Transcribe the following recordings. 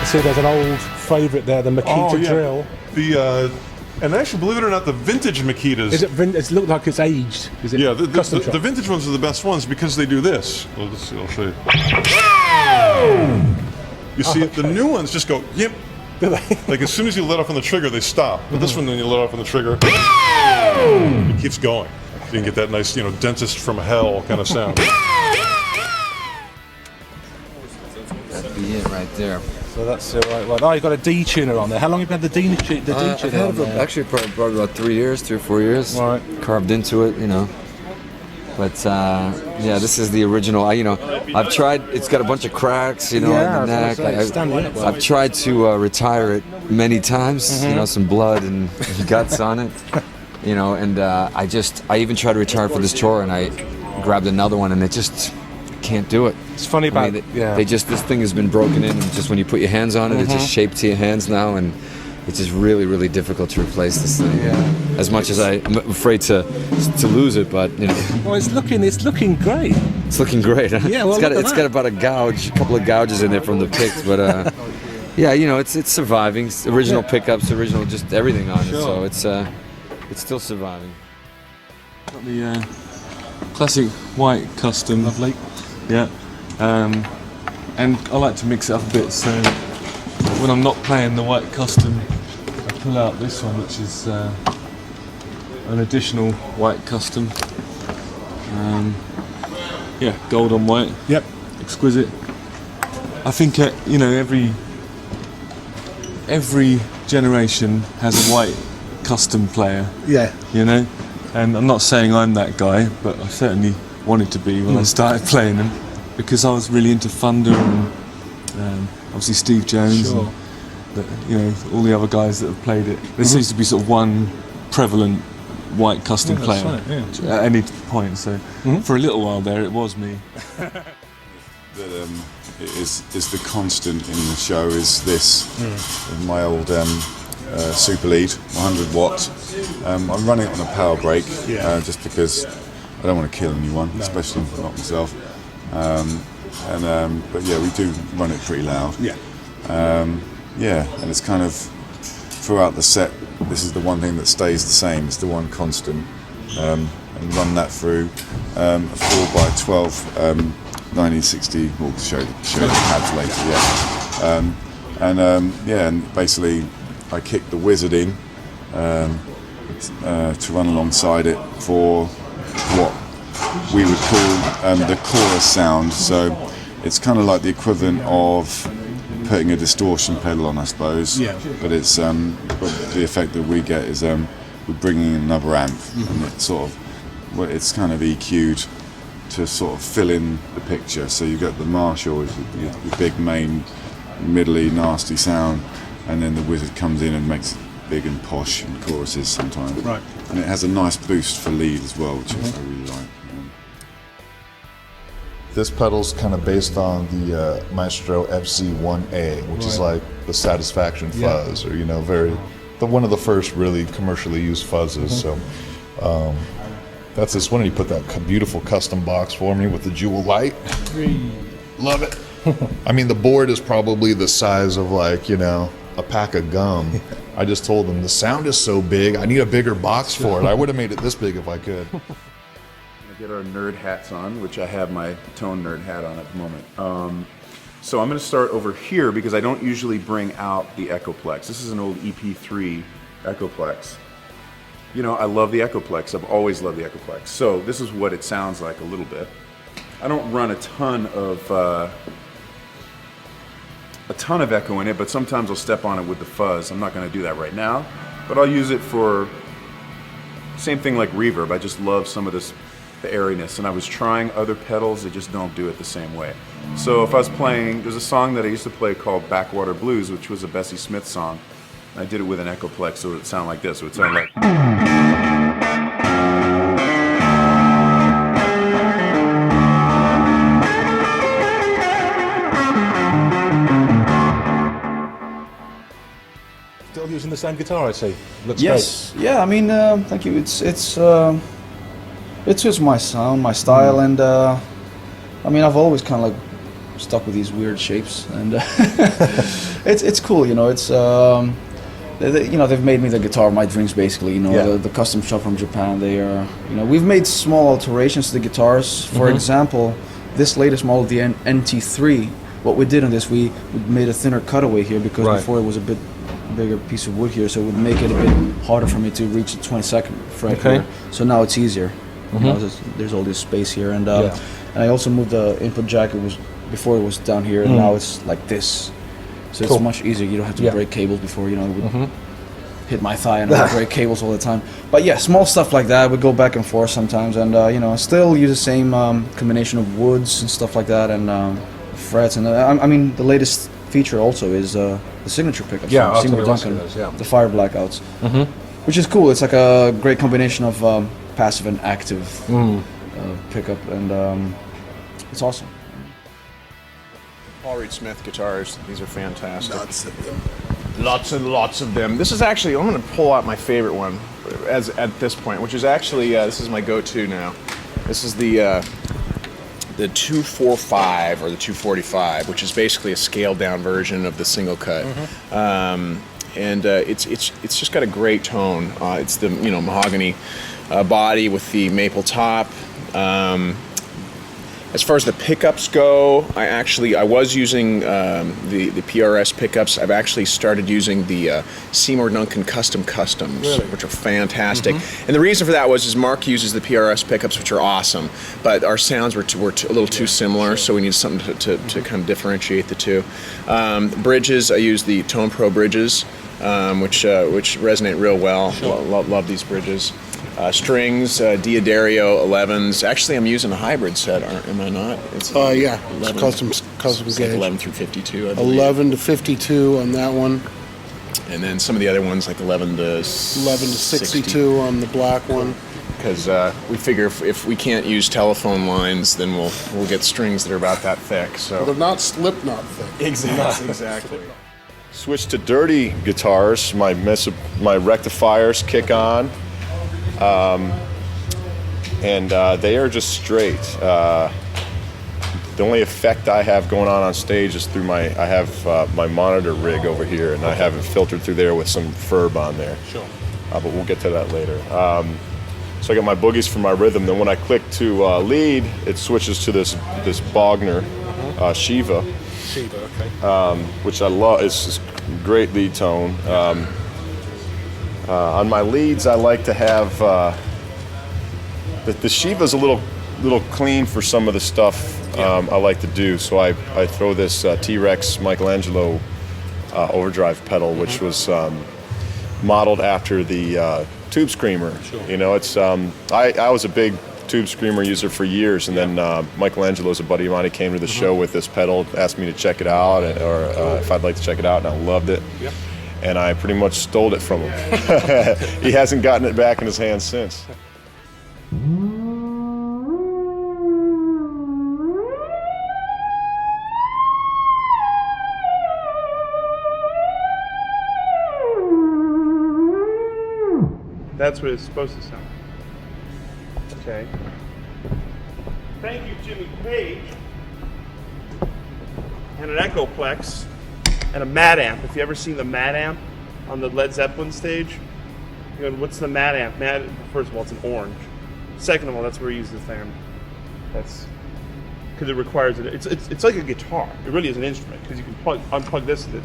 See, there's an old favourite there, the Makita drill. And actually, believe it or not, the vintage Makitas. Is it? It looks like it's aged. Is it? Yeah, the vintage ones are the best ones because they do this. I'll show you. You see, the new ones just go yip. Like as soon as you let off on the trigger, they stop. But this one, when you let off on the trigger, it keeps going. So you can get that nice, dentist from hell kind of sound. That'd be it right there. So that's the right one. Oh, you've got a D tuner on there. How long have you had the D tuner I've had it actually probably about 3 years, 3 or 4 years. Right. Carved into it, But yeah, this is the original. I've tried. It's got a bunch of cracks, in the neck. I've tried to retire it many times. Some blood and guts on it. And I even tried to retire it for this tour, and I grabbed another one, and it just can't do it. It's funny about this thing has been broken in, and just when you put your hands on it, it's just shaped to your hands now, and it's just really, really difficult to replace this thing. Yeah. As much as I'm afraid to lose it, but Well, it's looking great. It's looking great. Huh? Yeah, well, it's got about a couple of gouges in there from the picks, but yeah, it's surviving. Original pickups, original just everything on it, so it's still surviving. Got the classic white custom. Lovely. Yeah, and I like to mix it up a bit. So when I'm not playing the white custom, I pull out this one, which is an additional white custom. Yeah, gold on white. Yep. Exquisite. I think every generation has a white custom player. Yeah. And I'm not saying I'm that guy, but I certainly wanted to be when I started playing them, because I was really into Thunder and obviously Steve Jones and all the other guys that have played it. There seems to be sort of one prevalent white custom player at any point. So for a little while there, it was me. That is the constant in the show is this my old Super Lead 100 watt. I'm running it on a power brake just because I don't want to kill anyone, especially not myself. But yeah, we do run it pretty loud. And it's kind of throughout the set. This is the one thing that stays the same. It's the one constant, and run that through a 4x12 1960. We'll show the pads later. And basically, I kicked the Wizard in to run alongside it for what we would call the chorus sound. So it's kind of like the equivalent of putting a distortion pedal on, I suppose. Yeah. But it's but the effect that we get is we're bringing in another amp, and it's kind of EQ'd to sort of fill in the picture. So you've got the Marshall, your big main, middly, nasty sound, and then the Wizard comes in and makes it big and posh in choruses sometimes. Right. And it has a nice boost for lead as well, which I really like. This pedal's kind of based on the Maestro FC1A, which is like the Satisfaction fuzz, or one of the first really commercially used fuzzes. So that's this one, and you put that beautiful custom box for me with the jewel light. Love it. I mean, the board is probably the size of a pack of gum. I just told them the sound is so big, I need a bigger box for it. I would have made it this big if I could. Get our nerd hats on, which I have my Tone nerd hat on at the moment. So I'm going to start over here because I don't usually bring out the Echoplex. This is an old EP3 Echoplex. I love the Echoplex. I've always loved the Echoplex. So this is what it sounds like a little bit. I don't run a ton of echo in it, but sometimes I'll step on it with the fuzz. I'm not going to do that right now, but I'll use it for same thing like reverb. I just love some of the airiness, and I was trying other pedals that just don't do it the same way. So if I was playing, there's a song that I used to play called Backwater Blues, which was a Bessie Smith song. I did it with an Echoplex, so it would sound like this. It would sound like... Still using the same guitar, I see. Looks yes. great. Yeah, I mean, thank you. It's It suits my sound, my style, and I mean, I've always kind of like stuck with these weird shapes, and it's cool, you know. It's you know, they've made me the guitar of my dreams, basically. You know, the custom shop from Japan. They are, you know, we've made small alterations to the guitars. For example, this latest model, the NT3. What we did on this, we made a thinner cutaway here because before it was a bit bigger piece of wood here, so it would make it a bit harder for me to reach the 22nd fret here. So now it's easier. You know, there's all this space here, and I also moved the input jack. It was before it was down here, and now it's like this. So it's much easier. You don't have to break cables before, you know, it would hit my thigh and I would break cables all the time. But yeah, small stuff like that. We go back and forth sometimes, and you know, I still use the same combination of woods and stuff like that, and frets. And I mean, the latest feature also is the signature pickups. Yeah, Seymour Duncan, the fire blackouts, which is cool. It's like a great combination of passive and active pickup, and it's awesome. Paul Reed Smith guitars. These are fantastic. Lots of them. Lots and lots of them. This is actually, I'm going to pull out my favorite one at this point, which is actually, this is my go-to now. This is the 245 or the 245, which is basically a scaled down version of the single cut. And it's just got a great tone. It's the, you know, mahogany body with the maple top. As far as the pickups go, I was using the PRS pickups. I've actually started using the Seymour Duncan Custom Customs, which are fantastic. And the reason for that is Mark uses the PRS pickups, which are awesome, but our sounds were a little too similar, so we needed something to kind of differentiate the two. Bridges, I use the Tone Pro bridges, which resonate real well. Love these bridges. Strings, Diodario 11s. Actually, I'm using a hybrid set, am I not? It's yeah, 11, it's custom it's gauge. like 11 through 52, I believe. 11 to 52 on that one. And then some of the other ones, like 11 to 62 on the black one. Because we figure if we can't use telephone lines, then we'll get strings that are about that thick. So Well, they're not Slipknot thick. Exactly. Switch to dirty guitars. My rectifiers kick on. And they are just straight. The only effect I have going on stage is through I have my monitor rig over here, and I have it filtered through there with some furb on there. Sure. But we'll get to that later. So I got my boogies for my rhythm. Then when I click to lead, it switches to this Bogner Shiva. Shiva, okay. Which I love. It's a great lead tone. On my leads, I like to have the Shiva's a little clean for some of the stuff I like to do. So I throw this T-Rex Michelangelo overdrive pedal, which was modeled after the Tube Screamer. Sure. You know, it's I was a big Tube Screamer user for years, and then Michelangelo's a buddy of mine. He came to the show with this pedal, asked me to check it out, or if I'd like to check it out, and I loved it. Yep. And I pretty much stole it from him. He hasn't gotten it back in his hands since. That's what it's supposed to sound. Okay. Thank you, Jimmy Page. And an Echoplex. And a Mad Amp. If you ever seen the Mad Amp on the Led Zeppelin stage, you go, what's the Mad Amp? First of all, it's an orange. Second of all, that's where you use the fan. That's because it requires it. It's like a guitar. It really is an instrument because you can unplug this and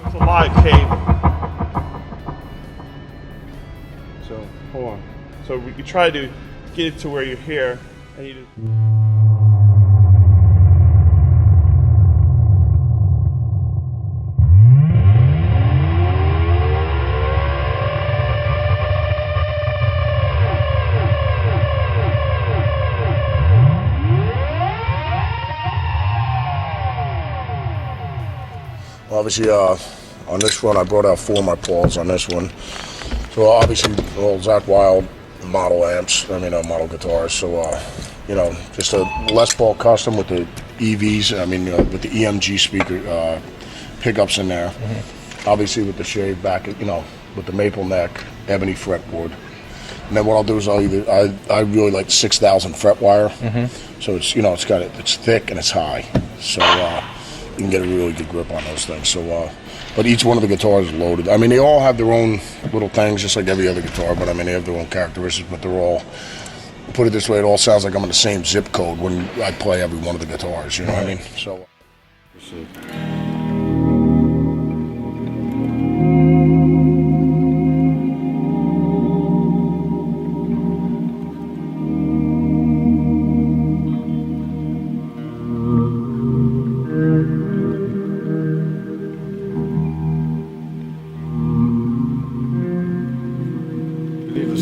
it's a live cable. So hold on. So we could try to get it to where you're here, and you just. Obviously, on this one, I brought out 4 of my Pauls on this one. So obviously, all Zakk Wylde model amps, model guitars. So, you know, just a Les Paul custom with the EVs, with the EMG speaker pickups in there. Obviously with the shave back, with the maple neck, ebony fretboard. And then what I'll do is I really like 6,000 fret wire. So it's it's thick and it's high, so you can get a really good grip on those things. So, but each one of the guitars is loaded. I mean, they all have their own little things, just like every other guitar. But I mean, they have their own characteristics. But they're all, put it this way, it all sounds like I'm in the same zip code when I play every one of the guitars. You know what I mean? So.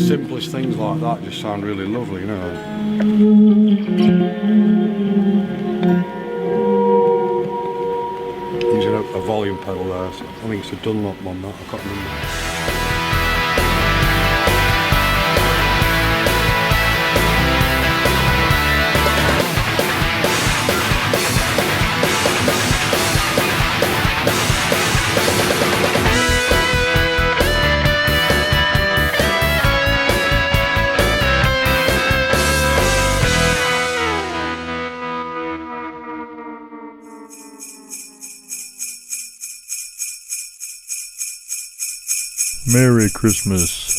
Simplest things like that just sound really lovely, you know. Using a volume pedal there, so I think it's a Dunlop one that, I can't remember. Merry Christmas.